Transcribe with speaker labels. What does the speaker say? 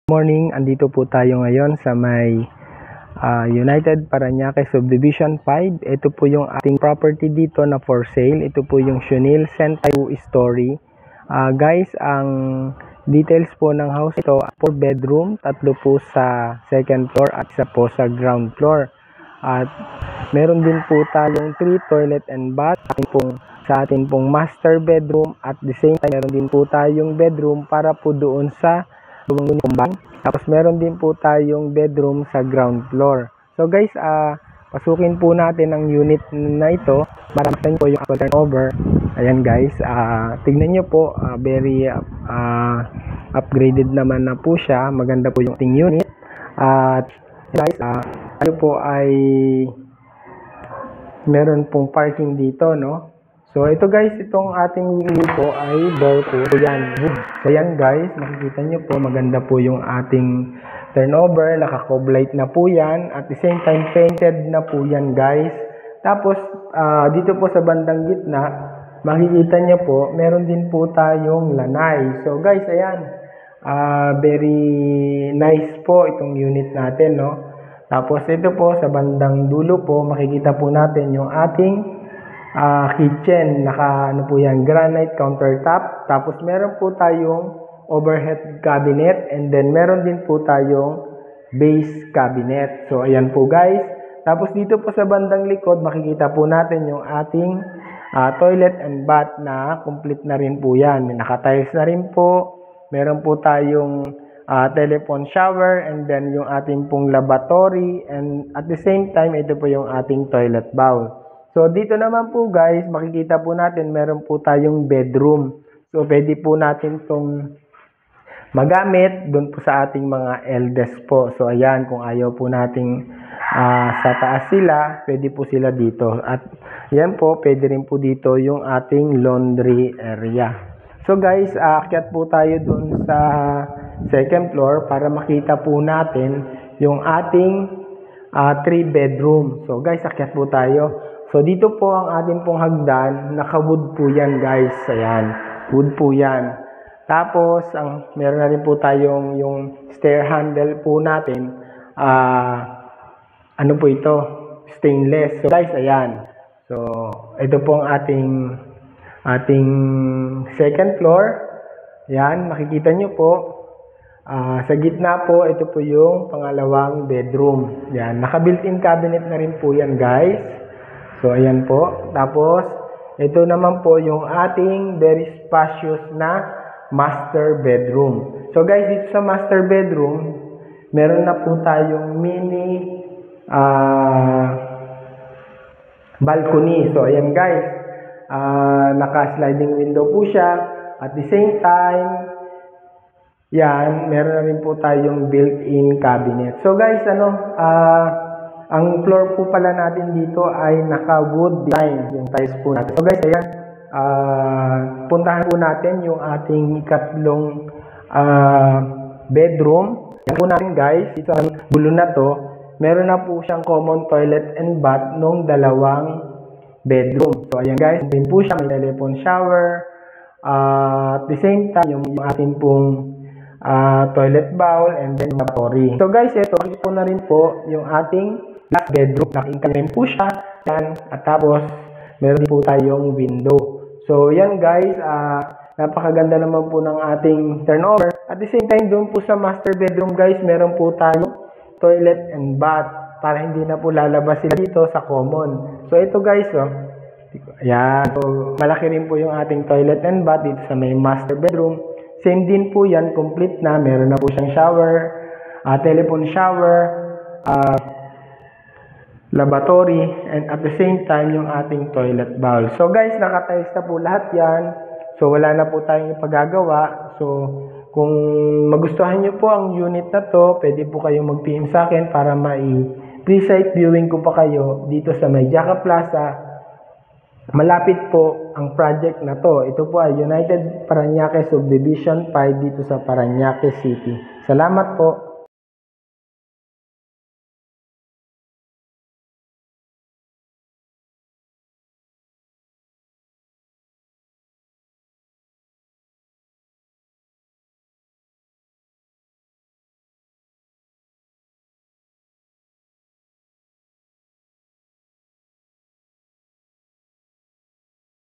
Speaker 1: Morning, andito po tayo ngayon sa may United Parañaque Subdivision 5. Ito po yung ating property dito na for sale. Ito po yung Xunil Sentay 2-story. Guys, ang details po ng house ito, 4 bedroom, 3 po sa second floor at 1 po sa ground floor. At meron din po tayong 3 toilet and bath sa atin pong master bedroom. At the same time, meron din po tayong bedroom para po doon sa kumbang. Tapos meron din po tayong bedroom sa ground floor. So guys, pasukin po natin ang unit na ito para makita po yung actual turnover. Ayan guys, tignan nyo po, very upgraded naman na po siya. Maganda po yung ating unit. At guys, ano po ay meron pong parking dito, no? So ito guys, itong ating view po ay door po yan. So yan guys, makikita nyo po maganda po yung ating turnover, naka-cove light na po yan. At the same time painted na po yan guys. Tapos dito po sa bandang gitna, makikita nyo po meron din po tayong lanay. So guys, ayan, very nice po itong unit natin, no? Tapos ito po sa bandang dulo po, makikita po natin yung ating kitchen, ano po yan, granite countertop. Tapos meron po tayong overhead cabinet, and then meron din po tayong base cabinet. So ayan po guys. Tapos dito po sa bandang likod, makikita po natin yung ating toilet and bath na complete na rin po yan. Naka-tiles na rin po. Meron po tayong telephone shower, and then yung ating pong lavatory, and at the same time ito po yung ating toilet bowl. So dito naman po guys, makikita po natin meron po tayong bedroom. So pwede po natin itong magamit doon po sa ating mga eldest po. So ayan, kung ayaw po nating sa taas sila, pwede po sila dito. At yan po, pwede rin po dito yung ating laundry area. So guys, aakyat po tayo doon sa second floor para makita po natin yung ating 3 bedroom. So guys, akyat po tayo. So dito po ang ating pong hagdan, naka-wood po yan guys. Ayan, wood po yan. Tapos, meron na rin po tayong yung stair handle po natin. Ano po ito? Stainless. So guys, ayan. So, ito po ang ating second floor. Ayan, makikita nyo po. Sa gitna po, ito po yung pangalawang bedroom. Ayan, naka-built-in cabinet na rin po yan guys. So, ayan po. Tapos, ito naman po yung ating very spacious na master bedroom. So, guys, dito sa master bedroom, meron na po tayong mini balcony. So, ayan guys. Naka-sliding window po siya. At the same time, yan, meron na rin po tayong built-in cabinet. So, guys, ang floor po pala natin dito ay naka-wood design, yung tiles po natin. So guys, ayan, puntahan po natin yung ating ikatlong bedroom. Yan po natin guys, ito ang dulo na to, meron na po siyang common toilet and bath nung dalawang bedroom. So ayan guys, din po siya, may telephone shower, at the same time, yung ating pong toilet bowl and then lavatory. So guys, ito po na rin po yung ating last bedroom. Naka-incline po siya. Yan. At tapos, meron po tayong window. So, yan guys. Napakaganda naman po ng ating turnover. At the same time, doon po sa master bedroom guys, meron po tayong toilet and bath. Para hindi na po lalabas sila dito sa common. So, ito guys. Yan. So, malaki rin po yung ating toilet and bath dito sa may master bedroom. Same din po yan. Complete na. Meron na po siyang shower. Telephone shower. Lavatory, and at the same time yung ating toilet bowl. So guys, naka-tiles na po lahat yan. So wala na po tayong ipagagawa. So kung magustuhan nyo po ang unit na to, pwede po kayong mag-PM sa akin para pre-site viewing ko pa kayo dito sa may Jaca Plaza. Malapit po ang project na to. Ito po ay United Parañaque Subdivision 5 dito sa Parañaque City. Salamat po.